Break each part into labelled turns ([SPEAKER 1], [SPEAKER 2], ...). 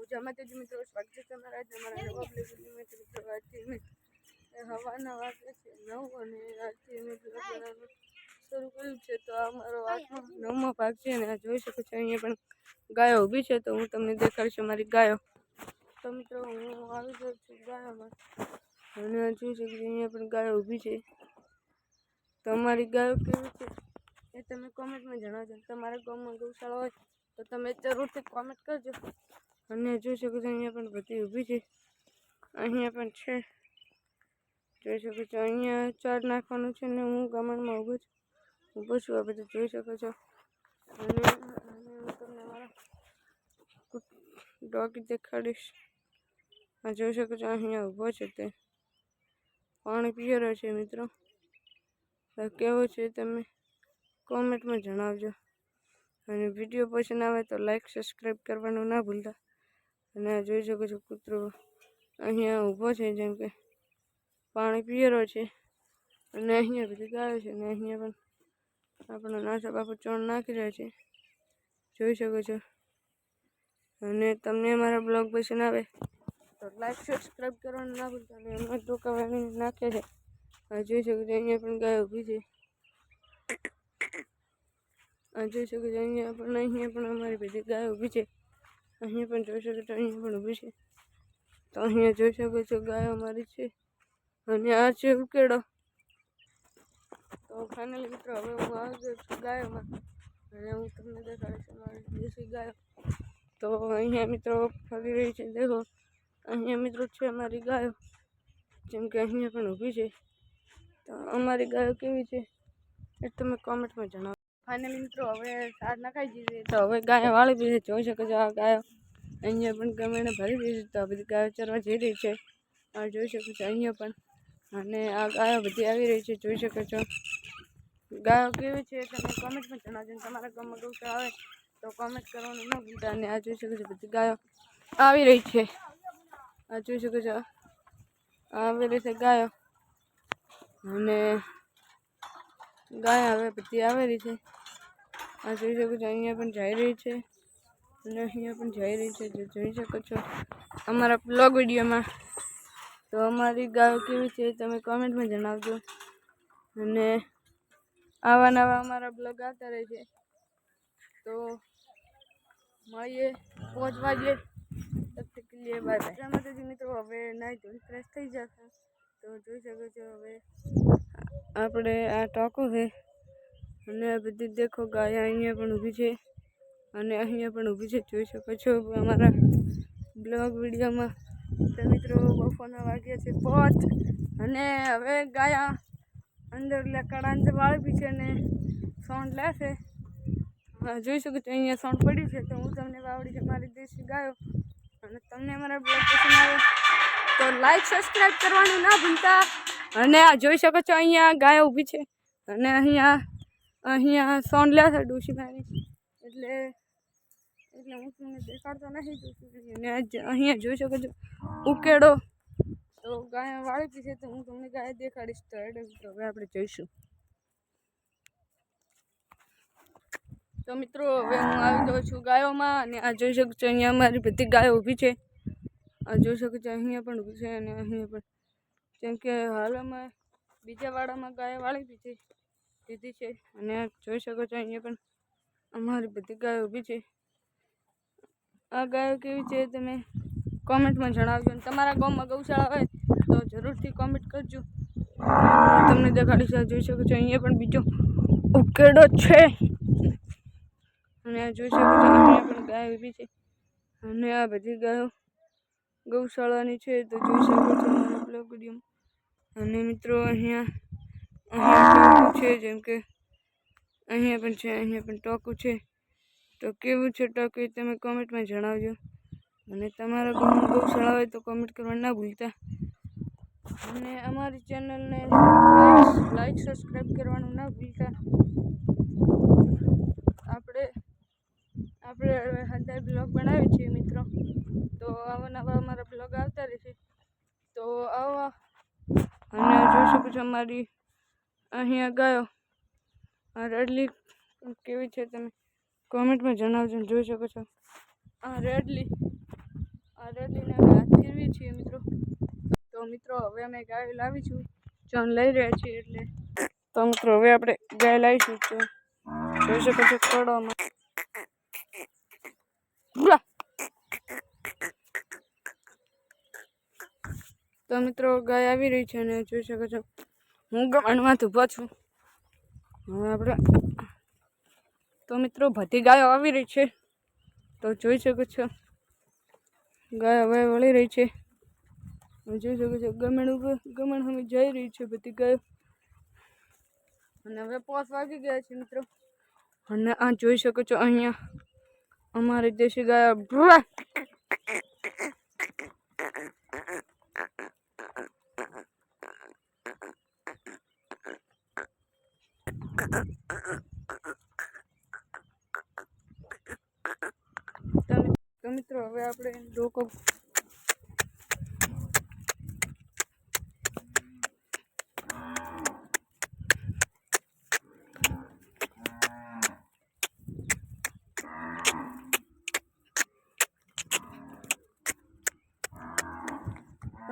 [SPEAKER 1] જય માતાજી મિત્રો, સ્વાગત છે તમારા નવા બ્લોગમાં મિત્રો. આજથી અમે હવાના વાગે છે 9 અને આજથી અમે બ્લોગ બનાવવાનું શરૂ કર્યું છે. તો આ મારો 9મો ભાગ છે અને આ જોઈ શકો છો અહીંયા પણ ગાયો ઊભી છે. તો હું તમને દેખાડીશ મારી ગાયો. તો મિત્રો હું આવી ગયો છું ગાયોમાં અને જોઈ શકો છો અહીંયા પણ ગાયો ઊભી છે. તો અમારી ગાયો કેવી છે એ તમે કોમેન્ટમાં જણાવજો. તમારા ગામમાં ગૌશાળા હોય તો તમે જરૂરથી કોમેન્ટ કરજો. અને જોઈ શકો છો અહીંયા પણ બધી ઊભી છે, અહીંયા પણ છે. જોઈ શકો છો અહીંયા ચાર નાખવાનું છે ને હું ગામમાં ઊભો છું. આ બધું જોઈ શકો છો. અને હું તમને મારા ડોગી દેખાડીશ. આ જોઈ શકો છો અહીંયા ઊભો છે, તે પાણી પી રહ્યો છે. મિત્રો કેવો છે તમે કોમેન્ટમાં જણાવજો. અને વિડીયો પસંદ આવે તો લાઈક સબસ્ક્રાઈબ કરવાનું ના ભૂલતા. અને આ જોઈ શકો છો કૂતરો અહીંયા ઊભો છે, જેમ કે પાણી પી રહ્યો છે. અને અહીંયા બધી ગાયો છે અને અહીંયા પણ આપણા નાસા બાપુ ચણ નાખી રહ્યા છે, જોઈ શકો છો. અને તમને મારા બ્લોગ પસંદ આવે તો લાઈક સબસ્ક્રાઈબ કરવાનું ના ભૂલતા. અને એમાં ટોકા વાળીને નાખે છે. આ જોઈ શકો છો અહીંયા પણ ગાય ઊભી છે. આ જોઈ શકો છો અહીંયા પણ અમારી બધી ગાય ઊભી છે. અહીંયા પણ જોઈ શકો છો અહીંયા પણ ઊભી છે. તો અહીંયા જોઈ શકો છો ગાયો અમારી છે. અને આ છે ઉકેડો. તો ફાઇનલી મિત્રો હવે હું આવી ગયો છું ગાયોમાં અને હું તમને દેખાડીશ અમારી દેશી ગાયો. તો અહીંયા મિત્રો ફરી રહી છે. દેખો અહીંયા મિત્રો છે અમારી ગાયો, જેમ કે અહીંયા પણ ઊભી છે. તો અમારી ગાયો કેવી છે એ તમે કોમેન્ટમાં જણાવો. ફાઇનલી મિત્રો હવે સાર નખાઈ દીધી તો હવે ગાયો વાળી દીધી. જોઈ શકો છો આ ગાયો અહીંયા પણ ગમેને ભરી દીધી. તો આ બધી ગાયો ચરવા જઈ રહી છે. આ જોઈ શકો છો અહીંયા પણ. અને આ ગાયો બધી આવી રહી છે, જોઈ શકો છો. ગાયો કેવી છે તમે કોમેન્ટમાં જણાવજો. તમારા ગામમાં ગૌશાળા આવે તો કોમેન્ટ કરવાનું ન ભૂલતા. અને આ જોઈ શકો છો બધી ગાયો આવી રહી છે. આ જોઈ શકો છો આવી રહી છે ગાયો. અને ગાય હવે બધી આવેલી છે. આ જોઈ શકો છો અહીંયા પણ જઈ રહી છે અને અહીંયા પણ જઈ રહી છે, જે જોઈ શકો છો અમારા બ્લોગ વિડીયોમાં. તો અમારી ગાયો કેવી છે તમે કોમેન્ટમાં જણાવજો. અને આવા નવા અમારા બ્લોગ આવતા રહે છે. તો મળીએ 5 વાગે. તબ તક કે લીએ બાય બાય. જય માતાજી મિત્રો, હવે નાઈ ધોઈ ફ્રેશ થઈ જશે. તો જોઈ શકો છો હવે આપણે આ ટોકો છે. અને આ બધી દેખો ગાય અહીંયા પણ ઊભી છે અને અહીંયા પણ ઊભી છે, જોઈ શકો છો અમારા બ્લોગ વિડીયોમાં. તો મિત્રો બપોરના વાગ્યા છે 5 અને હવે ગાયા અંદર લકડા અંદર વાળી બી છે અને સોંડ લેશે. જોઈ શકો છો અહીંયા સોંડ પડ્યું છે. તો હું તમને વાવડી છે મારી દેશી ગાયો. અને તમને અમારા બ્લોગ પસંદ આવે તો લાઈક સબસ્ક્રાઈબ કરવાનું ના ભૂલતા. અને આ જોઈ શકો છો અહીંયા ગાયો ઊભી છે અને અહીંયા સોંડ લે છે ડોશી મારી. એટલે હું તમને દેખાડતો નથી ડોશી. અને અહીંયા જોઈ શકો છો ઉકેડો. તો ગાય વાળી પી છે. તો હું તમને ગાય દેખાડીશ. તો હવે આપણે જોઈશું. તો મિત્રો હવે હું આવી ગયો છું ગાયોમાં. અને આ જોઈ શકો છો અહીંયા અમારી બધી ગાયો ઊભી છે. આ જોઈ શકો છો અહીંયા પણ ઊભી છે અને અહીંયા પણ. જેમ કે હાલમાં બીજા વાડામાં ગાયો વાળી દીધી છે. અને જોઈ શકો છો અહીંયા પણ અમારી બધી ગાયો ઊભી છે. આ ગાયો કેવી છે તમે કોમેન્ટમાં જણાવજો. અને તમારા ગામમાં ગૌશાળા હોય તો જરૂરથી કોમેન્ટ કરજો. તમને દેખાડીશ. આ જોઈ શકો છો અહીંયા પણ બીજો ઉકેડો છે. અને આ જોઈ શકો છો અહીંયા પણ ગાય ઊભી છે. અને આ બધી ગાયો ગૌશાળાની છે. તો જોઈ શકો છો મારા બ્લોગ વિડીયોમાં. અને મિત્રો અહીંયા છે, જેમ કે અહીંયા પણ છે, અહીંયા પણ ટોકું છે. તો કેવું છે ટોકું તમે કોમેન્ટમાં જણાવજો. અને તમારા ગામમાં ગૌશાળા હોય તો કોમેન્ટ કરવાનું ના ભૂલતા. અને અમારી ચેનલને લાઈક સબસ્ક્રાઈબ કરવાનું ના ભૂલતા. આપણે હવે હજાર બ્લોગ બનાવીએ છીએ મિત્રો. તો આવા નવા અમારા બ્લોગ આવતા રહેશે. તો આવા. અને જોઈ શકો છો અમારી અહીંયા ગાયો આ રેડલી કેવી છે તમે કોમેન્ટમાં જણાવજો. જોઈ શકો છો આ રેડલી મિત્રો હવે અમે ગાય લાવીશું, ચણ લઈ રહ્યા છીએ એટલે. તો મિત્રો હવે આપણે ગાય લાવીશું, તો જોઈ શકો છો ખોડવામાં. તો મિત્રો ગાય આવી રહી છે અને જોઈ શકો છો હું ગમણમાં ઊભો છું. હવે આપણે તો મિત્રો બધી ગાયો આવી રહી છે, તો જોઈ શકો છો ગાય હવે વળી રહી છે. જોઈ શકો છો ગમણ હવે જઈ રહી છે બધી ગાયો. અને હવે 5 વાગી ગયા છે મિત્રો. અને આ જોઈ શકો છો અહીંયા અમારી દેશી ગાય. તો મિત્રો હવે આપણે ડોકો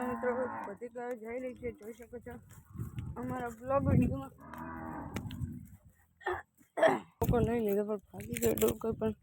[SPEAKER 1] મિત્રો બધી ગાયો જઈ રહી છે, જોઈ શકો છો અમારા બ્લોગ વિડીયોમાં. ડોકો લઈ લીધો પણ ભાગી ગયો ડોકો પણ.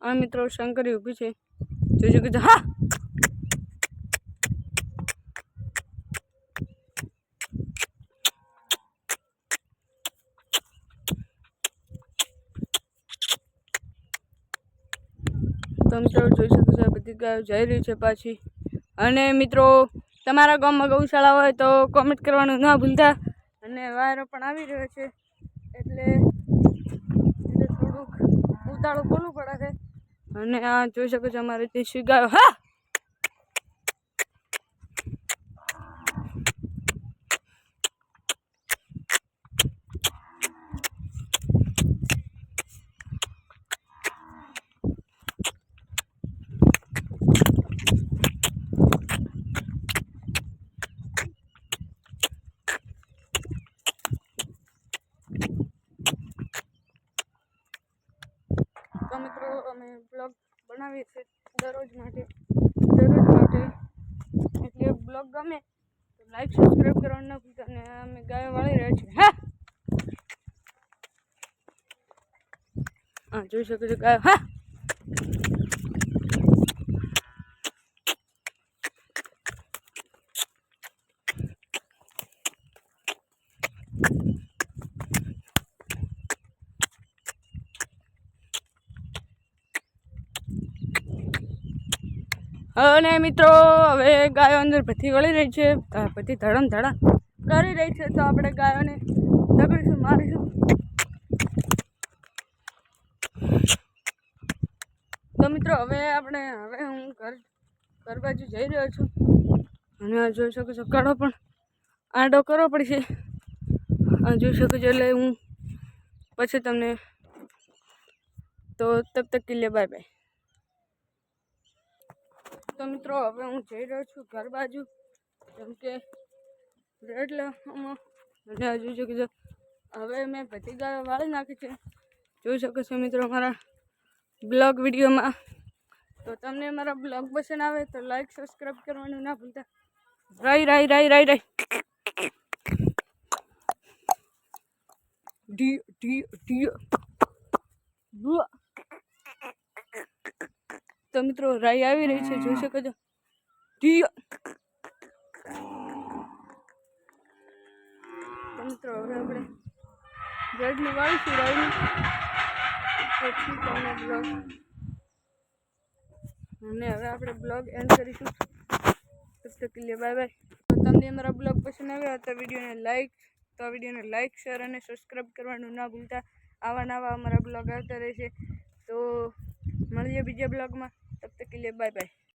[SPEAKER 1] આ મિત્રો શંકરી ઊભી છે, જોઈ શકો છો. હા તો મિત્રો જોઈ શકો છો બધી ગાયો જઈ રહી છે પાછી. અને મિત્રો તમારા ગામમાં ગૌશાળા હોય તો કોમેન્ટ કરવાનું ના ભૂલતા. અને વાયરો પણ આવી રહ્યો છે એટલે થોડુંક ઉતાળું બોલવું પડે છે. અને આ જોઈ શકો છો અમારે દેશી ગાયો. હા તો મિત્રો અમે બ્લોગ બનાવીએ છીએ દરરોજ માટે એટલે બ્લોગ ગમે તો લાઈક સબસ્ક્રાઈબ કરવાનું ના ભૂલતા. અને અમે ગાયો વાળી રહ્યા છીએ. હા જોઈ શકો છો ગાયો. હા અને મિત્રો હવે ગાયો અંદર બધી વળી રહી છે, બધી ધડમ ધડા કરી રહી છે. તો આપણે ગાયોને દગડીશું, મારીશું. તો મિત્રો હવે હું ઘર બાજુ જઈ રહ્યો છું. અને આ જોઈ શકો છો કાઢો પણ આડો કરવો પડશે. આ જોઈ શકો છો એટલે હું પછી તમને તો તબ તક કે લે બાય બાય. તો મિત્રો હવે હું જઈ રહ્યો છું ઘર બાજુ, કેમ કે એટલે જોઈ શકો છો હવે મેં બધી ગાયો વાળી નાખી છે, જોઈ શકો છો મિત્રો મારા બ્લોગ વિડીયોમાં. તો તમને મારા બ્લોગ પસંદ આવે તો લાઈક સબસ્ક્રાઈબ કરવાનું ના ભૂલતા. રાઈ તો મિત્રો રાઈ આવી રહી છે, જોઈ શકો છો. તો મિત્રો હવે આપણે બ્રેડની વાળીશું રાઈની પછી તમને બ્લોગ. અને હવે આપણે બ્લોગ એન્ડ કરીશું. તબ તક કે લીએ બાય બાય. તો તમને અમારા બ્લોગ પસંદ આવ્યા તો વિડીયોને લાઈક શેર અને સબસ્ક્રાઈબ કરવાનું ના ભૂલતા. આવા નવા અમારા બ્લોગ આવતા રહેશે. તો મળીએ બીજા બ્લોગમાં. કે લે બાય બાય.